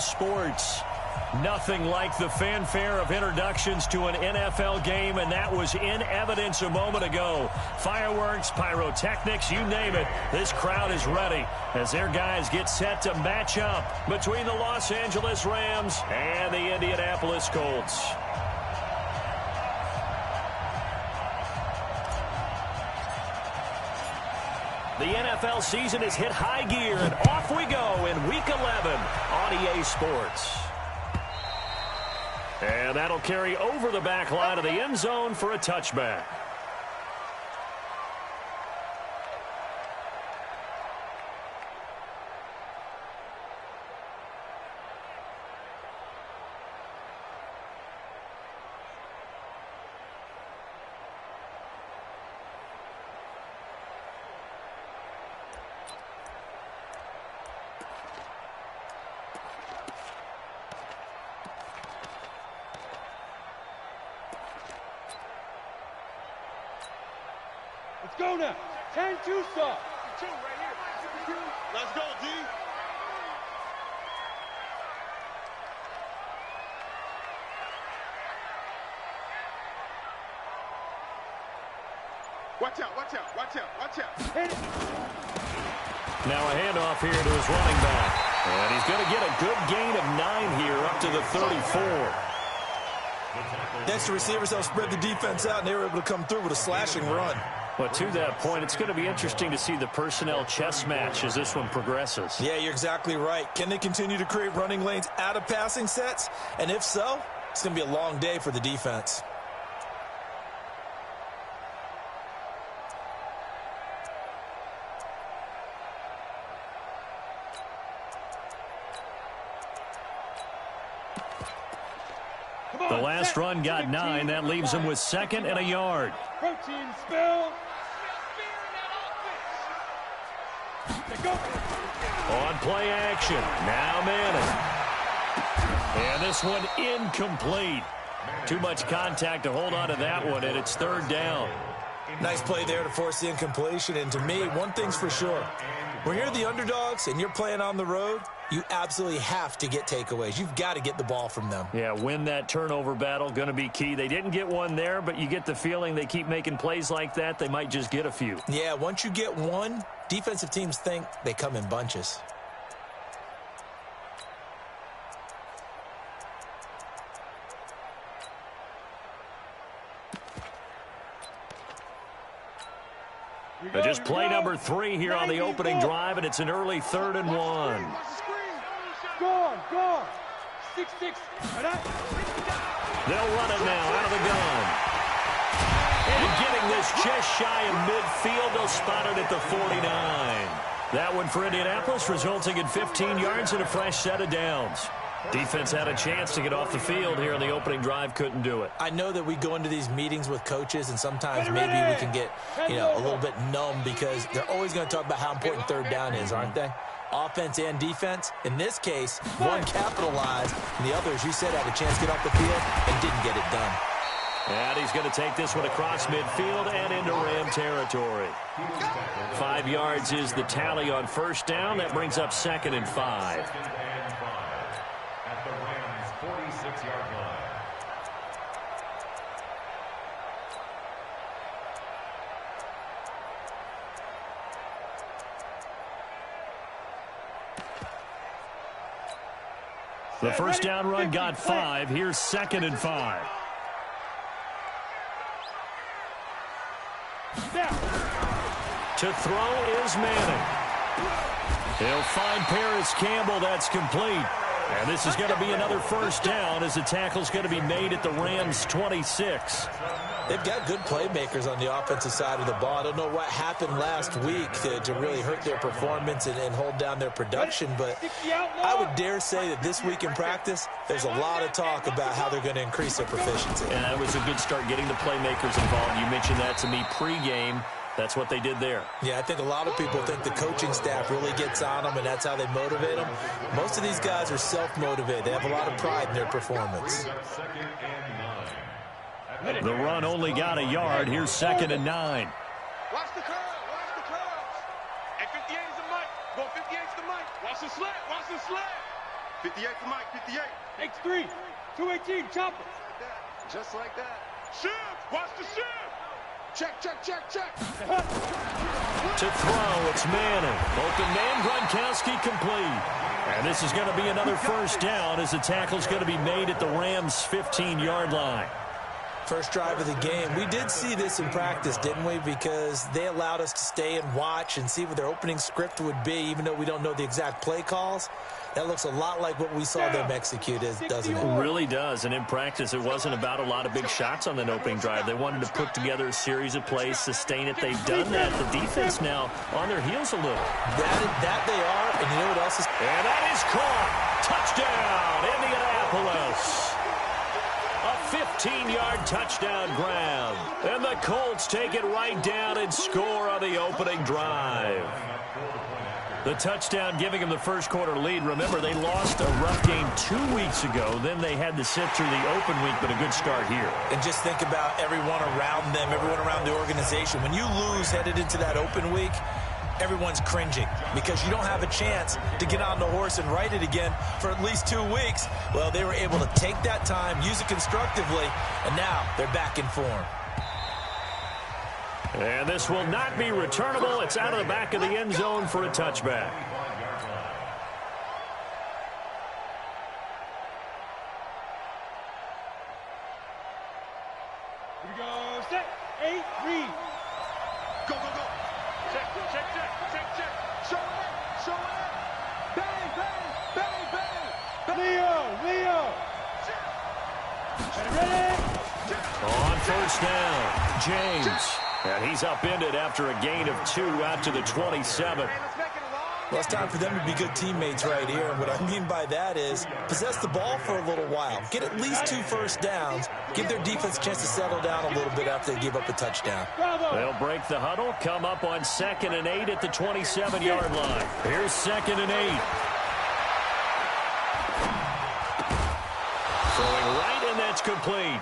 Sports. Nothing like the fanfare of introductions to an NFL game, and that was in evidence a moment ago. Fireworks, pyrotechnics, you name it. This crowd is ready as their guys get set to match up between the Los Angeles Rams and the Indianapolis Colts. The NFL season has hit high gear, and off we go in Week 11 on EA Sports. And that'll carry over the back line of the end zone for a touchback. Let's go now. 10-2 stop. 2 right here. Let's go, D. Watch out, watch out, watch out, watch out. Hit it. Now a handoff here to his running back. And he's going to get a good gain of 9 here up to the 34. Next, the receivers help spread the defense out, and they were able to come through with a slashing run. But to that point, it's going to be interesting to see the personnel chess match as this one progresses. Yeah, you're exactly right. Can they continue to create running lanes out of passing sets? And if so, it's going to be a long day for the defense. The last run got 9. That leaves him with 2nd and a yard. Protein spill. On play action. Now Manning. And this one incomplete. Too much contact to hold on to that one, and it's 3rd down. Nice play there to force the incompletion. And to me, one thing's for sure. When you're the underdogs and you're playing on the road, you absolutely have to get takeaways. You've got to get the ball from them. Yeah, win that turnover battle, going to be key. They didn't get one there, but you get the feeling they keep making plays like that, they might just get a few. Yeah, once you get one, defensive teams think they come in bunches. Just play number 3 here on the opening drive, and it's an early 3rd and 1. Go on. 6-6. They'll run it now out of the gun. And getting this just shy of midfield, they'll spot it at the 49. That one for Indianapolis, resulting in 15 yards and a fresh set of downs. Defense had a chance to get off the field here in the opening drive, couldn't do it. I know that we go into these meetings with coaches, and sometimes maybe we can get, a little bit numb because they're always going to talk about how important 3rd down is, aren't they? Offense and defense. In this case, one capitalized, and the other, as you said, had a chance to get off the field and didn't get it done. And he's going to take this one across midfield and into Ram territory. 5 yards is the tally on 1st down. That brings up 2nd and 5. At the Rams' 46-yard line. The first down run got 5. Here's 2nd and 5. To throw is Manning. He'll find Paris Campbell. That's complete. And this is going to be another 1st down as the tackle's going to be made at the Rams' 26. They've got good playmakers on the offensive side of the ball. I don't know what happened last week to really hurt their performance and hold down their production, but I would dare say that this week in practice, there's a lot of talk about how they're going to increase their proficiency. And that was a good start getting the playmakers involved. You mentioned that to me pregame. That's what they did there. Yeah, I think a lot of people think the coaching staff really gets on them, and that's how they motivate them. Most of these guys are self-motivated. They have a lot of pride in their performance. The run only got a yard. Here's 2nd and 9. Watch the curl. Watch the curls. And 58 is the mic. Go 58 is the mic. Watch the slant. Watch the slant. 58 for Mike, 58. X3, 218, chopper. Just like that. Shift, watch the shift. Check, check, check, check. To throw, it's Manning. Open man, Gronkowski complete. And this is going to be another first down as the tackle's going to be made at the Rams' 15-yard line. First drive of the game. We did see this in practice, didn't we? Because they allowed us to stay and watch and see what their opening script would be, even though we don't know the exact play calls. That looks a lot like what we saw them execute, doesn't it? It really does. And in practice, it wasn't about a lot of big shots on that opening drive. They wanted to put together a series of plays, sustain it. They've done that. The defense now on their heels a little. That they are, and you know what else is? And that is caught. Touchdown, Indianapolis. A 15-yard touchdown grab. And the Colts take it right down and score on the opening drive. The touchdown giving them the first quarter lead. Remember, they lost a rough game 2 weeks ago. Then they had to sit through the open week, but a good start here. And just think about everyone around them, everyone around the organization. When you lose headed into that open week, everyone's cringing because you don't have a chance to get on the horse and ride it again for at least 2 weeks. Well, they were able to take that time, use it constructively, and now they're back in form. And this will not be returnable. It's out of the back of the end zone for a touchback. Here we go. Set. 8, read. Go, go, go. Check, check, check, check, check. Show it. Show it. Bang, bang, bang, bang. Leo. Ready? On first down, James. And he's upended after a gain of 2 out to the 27. Well, it's time for them to be good teammates right here. And what I mean by that is possess the ball for a little while. Get at least 2 first downs. Give their defense a chance to settle down a little bit after they give up a touchdown. They'll break the huddle, come up on 2nd and 8 at the 27-yard line. Here's 2nd and 8. Throwing right, and that's complete.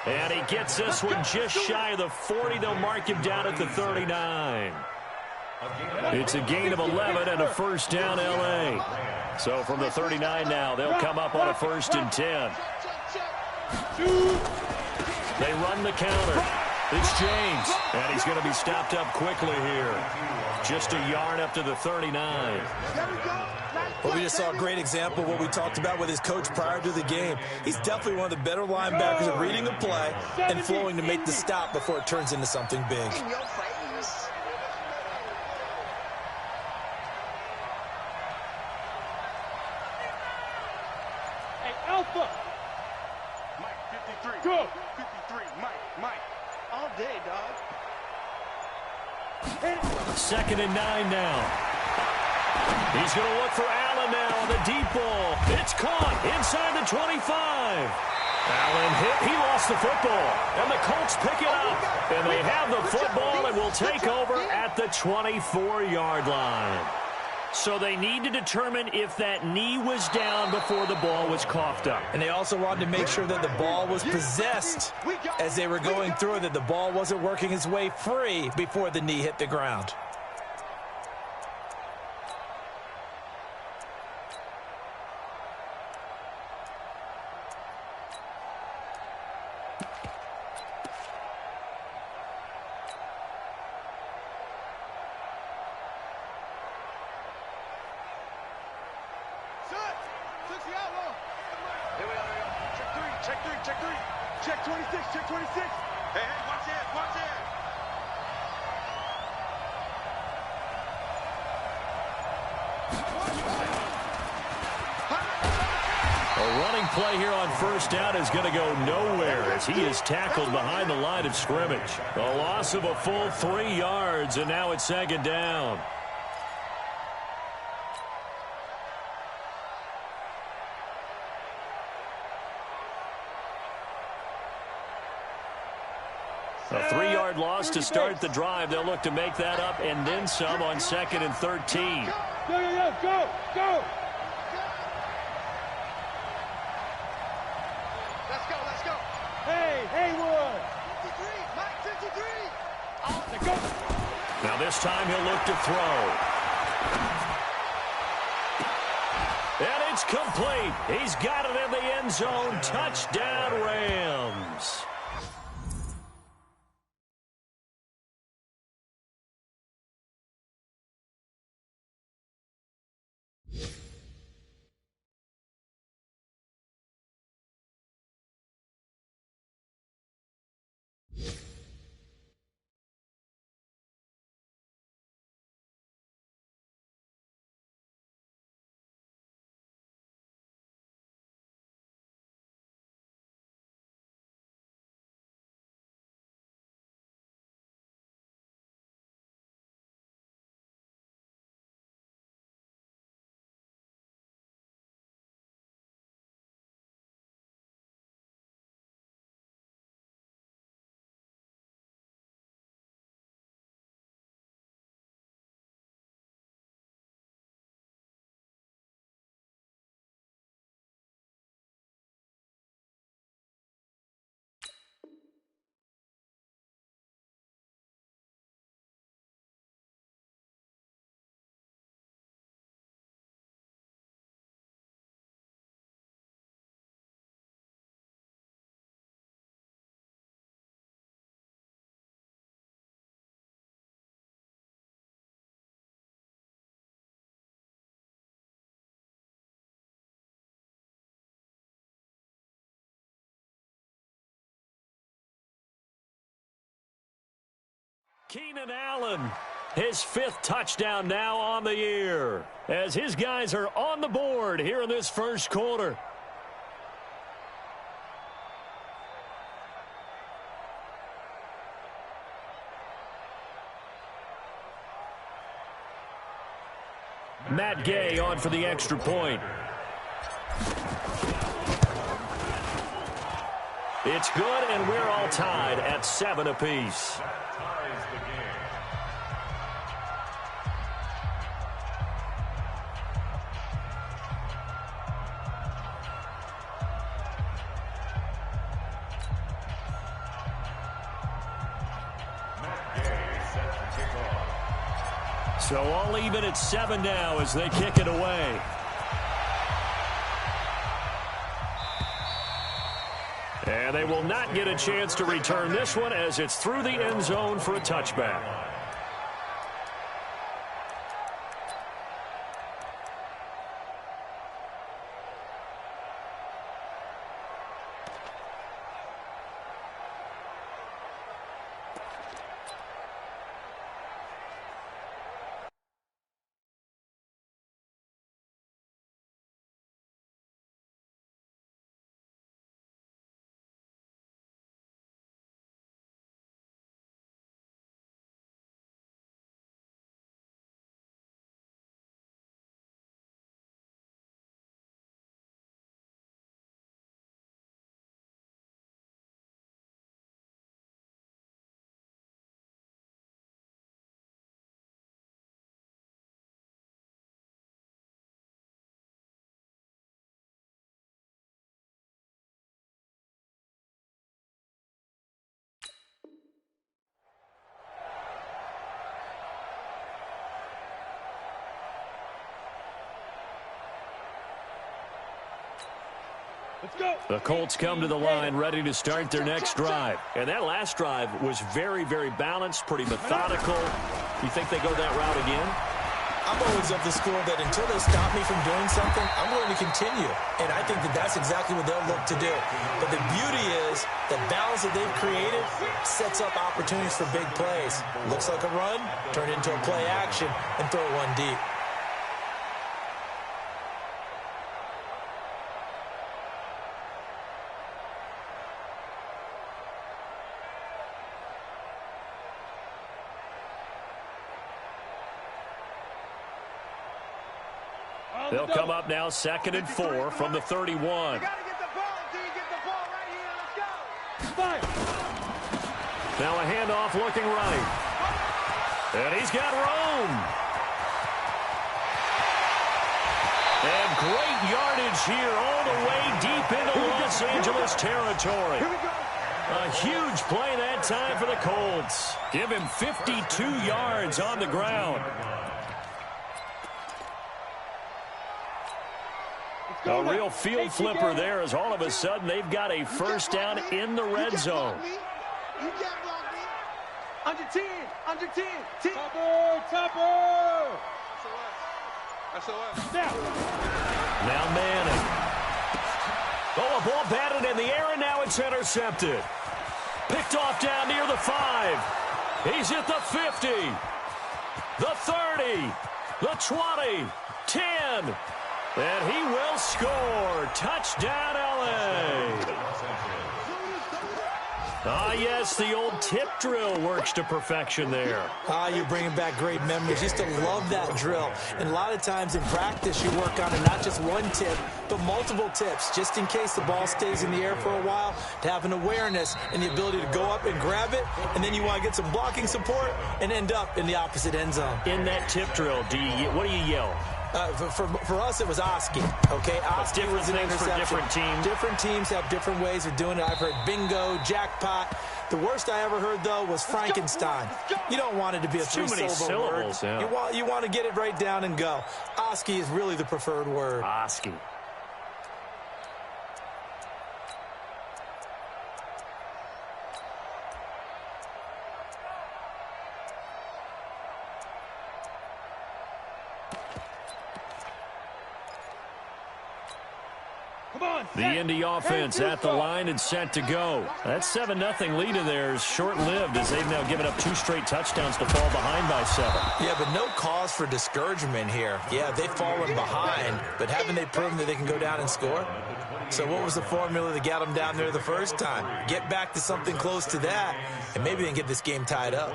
And he gets this one just shy of the 40. They'll mark him down at the 39. It's a gain of 11 and a first down, L.A. So from the 39 now, they'll come up on a 1st and 10. They run the counter. It's James, and he's going to be stopped up quickly here. Just a yard up to the 39. Well, we just saw a great example of what we talked about with his coach prior to the game. He's definitely one of the better linebackers at reading a play and flowing to make the stop before it turns into something big. Hey, Alpha. Mike, 53. Go. 53. Mike. All day, dog. 2nd and 9 now. He's going to look for Allen now on the deep ball. It's caught inside the 25. Allen hit. He lost the football. And the Colts pick it up. And they have the football and will take over at the 24-yard line. So they need to determine if that knee was down before the ball was coughed up. And they also wanted to make sure that the ball was possessed as they were going through it, that the ball wasn't working its way free before the knee hit the ground. Check 26, check 26. Hey, watch it, watch it. A running play here on first down is going to go nowhere as he is tackled behind the line of scrimmage. A loss of a full 3 yards, and now it's 2nd down. A 3-yard loss to start the drive. They'll look to make that up and then some on 2nd and 13. Go. Let's go. Hey, Haywood. 53, Mike, 53. Go. Now this time he'll look to throw. And it's complete. He's got it in the end zone. Touchdown, Rams. Keenan Allen, his 5th touchdown now on the year, as his guys are on the board here in this first quarter. Matt Gay on for the extra point. It's good, and we're all tied at 7 apiece. So all even at 7 now as they kick it away. And they will not get a chance to return this one as it's through the end zone for a touchback. Let's go. The Colts come to the line ready to start their next drive. And that last drive was very, very balanced, pretty methodical. You think they go that route again? I'm always of the school that until they stop me from doing something, I'm going to continue. And I think that that's exactly what they'll look to do. But the beauty is the balance that they've created sets up opportunities for big plays. Looks like a run, turn it into a play action, and throw one deep. They'll come up now 2nd and 4 from the 31. You got to get the ball until you get the ball right here. Let's go. Now a handoff looking right. And he's got Rome. And great yardage here all the way deep into Los Angeles territory. Here we go. A huge play that time for the Colts. Give him 52 yards on the ground. A real field flipper there as all of a sudden they've got a first down in the red zone. You can't block me. Under 10. Under 10. Topper. SOS. Now Manning. Oh, a ball batted in the air, and now it's intercepted. Picked off down near the 5. He's at the 50. The 30. The 20. 10. And he will score. Touchdown, L.A. Ah, yes, the old tip drill works to perfection there. Ah, you're bringing back great memories. Used to love that drill. And a lot of times in practice, you work on it, not just one tip, but multiple tips, just in case the ball stays in the air for a while, to have an awareness and the ability to go up and grab it, and then you want to get some blocking support and end up in the opposite end zone. In that tip drill, what do you yell? For us, it was Oski, okay? Oski was an interception. For different teams. Different teams have different ways of doing it. I've heard bingo, jackpot. The worst I ever heard, though, was Frankenstein. You don't want it to be a three-syllable word. Yeah. You want to get it right down and go. Oski is really the preferred word. Oski. The Indy offense at the line and set to go. That 7-0 lead of theirs short-lived as they've now given up 2 straight touchdowns to fall behind by 7. Yeah, but no cause for discouragement here. Yeah, they've fallen behind, but haven't they proven that they can go down and score? So what was the formula that got them down there the first time? Get back to something close to that, and maybe they can get this game tied up.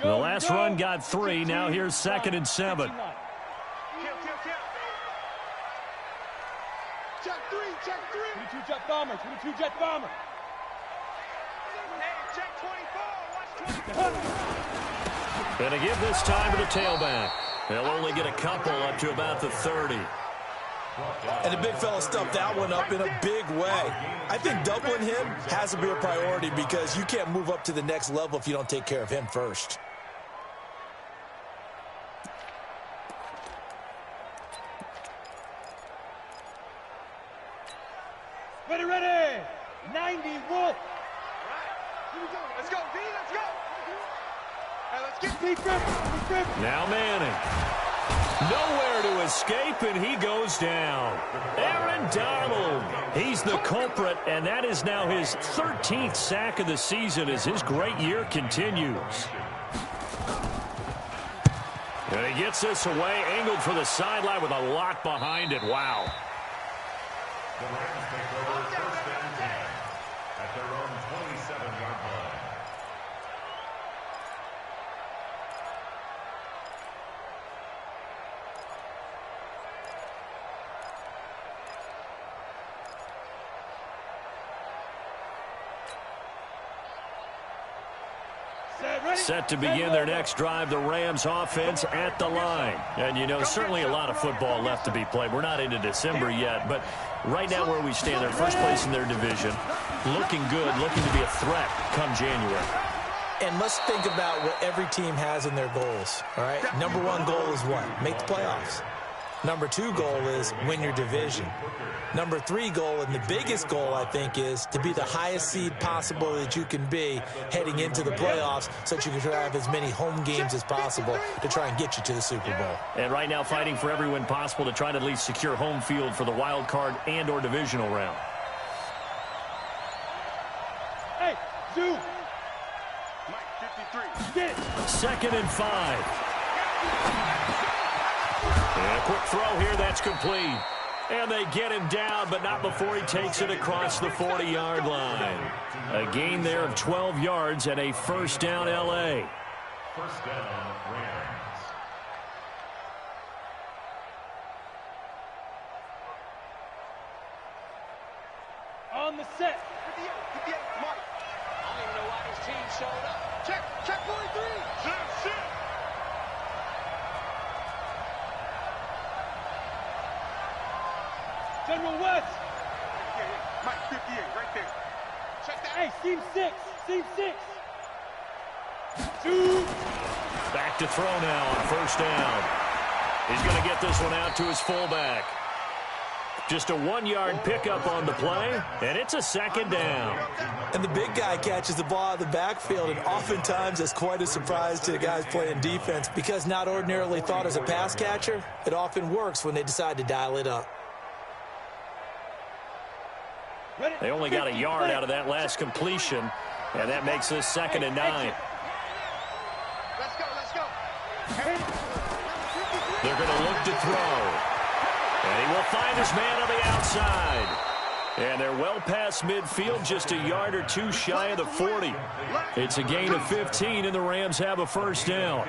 The last run got 3. Now here's 2nd and 7. Check 3. 22 jet bomber. Check 24. Watch 24. Gonna give this time to the tailback. They'll only get a couple up to about the 30. And the big fella stuffed that one up in a big way. I think doubling him has to be a priority because you can't move up to the next level if you don't take care of him first. Ready. 90 Wolf. Here we go. Let's go, D. Let's go. Hey, let's get deep. Now Manning. Nowhere to escape, and he goes down. Aaron Donald. He's the culprit, and that is now his 13th sack of the season as his great year continues. And he gets this away, angled for the sideline with a lot behind it. Wow. The Rams take over first and 10 at their own 27-yard line. Set to begin their next drive, the Rams offense at the line. And, you know, certainly a lot of football left to be played. We're not into December yet, but right now where we stand, they're first place in their division. Looking good, looking to be a threat come January. And let's think about what every team has in their goals, all right? Number 1 goal is what? Make the playoffs. Number 2 goal is win your division. Number 3 goal, and the biggest goal, I think, is to be the highest seed possible that you can be heading into the playoffs so that you can try to have as many home games as possible to try and get you to the Super Bowl. And right now fighting for every win possible to try to at least secure home field for the wild card and or divisional round. Hey, Zoo. Mike 53. Get it. 2nd and 5. And a quick throw here, that's complete. And they get him down, but not before he takes it across the 40-yard line. A gain there of 12 yards and a first down, L.A. First down, Rams. On the set. 58, Mark. I don't even know why this team showed up. Check 43. Sit. General West. Mike 58, right Hey, seam 6. Seam 6. 2. Back to throw now on first down. He's going to get this one out to his fullback. Just a 1-yard pickup on the play, and it's a second down. And the big guy catches the ball out of the backfield, and oftentimes that's quite a surprise to the guys playing defense because not ordinarily thought as a pass catcher, it often works when they decide to dial it up. They only got a yard out of that last completion, and that makes this 2nd and 9. Let's go. They're going to look to throw. And he will find his man on the outside. And they're well past midfield, just a yard or two shy of the 40. It's a gain of 15, and the Rams have a first down.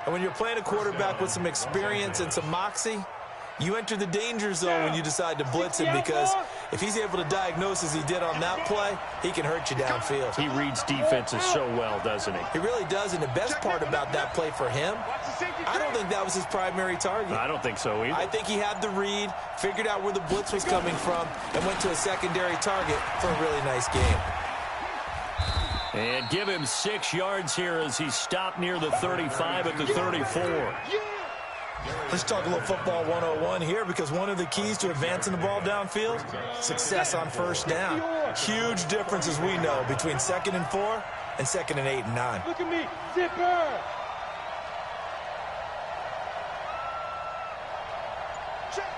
And when you're playing a quarterback with some experience and some moxie, you enter the danger zone when you decide to blitz him because if he's able to diagnose as he did on that play, he can hurt you downfield. He reads defenses so well, doesn't he? He really does, and the best part about that play for him, I don't think that was his primary target. I don't think so either. I think he had the read, figured out where the blitz was coming from, and went to a secondary target for a really nice game. And give him 6 yards here as he stopped near the 35 at the 34. Let's talk a little football 101 here because one of the keys to advancing the ball downfield, success on first down. Huge difference, as we know, between 2nd and 4 and 2nd and 8 and 9. Look at me, zipper. Check,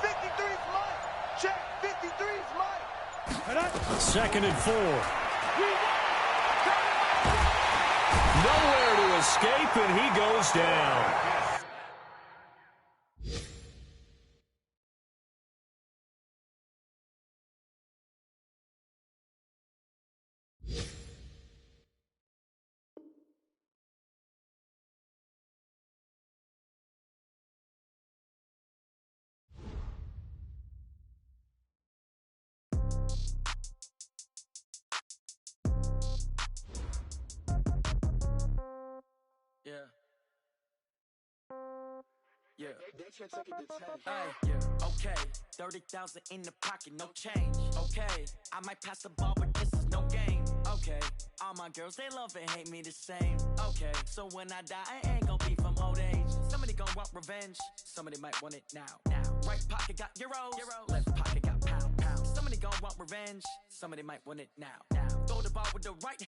53's mine. Check, 53's mine. 2nd and 4. Nowhere to escape, and he goes down. Yeah. Hey, yeah. Okay. 30,000 in the pocket, no change. Okay. I might pass the ball, but this is no game. Okay. All my girls, they love and hate me the same. Okay. So when I die, I ain't gonna be from old age. Somebody gonna want revenge. Somebody might want it now. Right pocket got euros. Left pocket got pound. Somebody gonna want revenge. Somebody might want it now. Throw the ball with the right